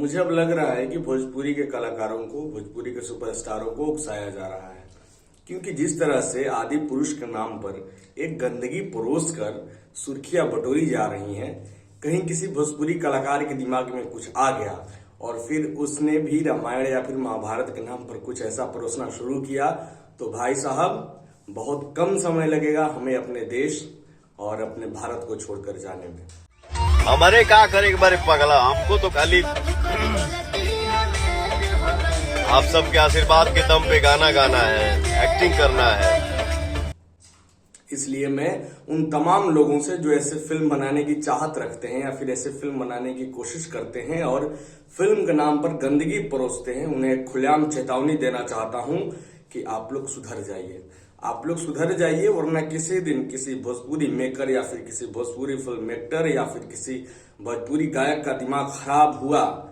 मुझे अब लग रहा है कि भोजपुरी के कलाकारों को, भोजपुरी के सुपरस्टारों को उकसाया जा रहा है, क्योंकि जिस तरह से आदि पुरुष के नाम पर एक गंदगी परोस कर सुर्खियां बटोरी जा रही हैं, कहीं किसी भोजपुरी कलाकार के दिमाग में कुछ आ गया और फिर उसने भी रामायण या फिर महाभारत के नाम पर कुछ ऐसा परोसना शुरू किया, तो भाई साहब बहुत कम समय लगेगा हमें अपने देश और अपने भारत को छोड़कर जाने में। हमारे क्या करे एक बार पगला, हमको तो खाली आप सबके आशीर्वाद के दम पे गाना गाना है, एक्टिंग करना है। इसलिए मैं उन तमाम लोगों से जो ऐसे फिल्म बनाने की चाहत रखते हैं या फिर ऐसे फिल्म बनाने की कोशिश करते हैं और फिल्म के नाम पर गंदगी परोसते हैं, उन्हें खुलेआम चेतावनी देना चाहता हूं कि आप लोग सुधर जाइए। आप लोग सुधर जाइए, वरना किसी दिन किसी भोजपुरी मेकर या फिर किसी भोजपुरी फिल्म एक्टर या फिर किसी भोजपुरी गायक का दिमाग खराब हुआ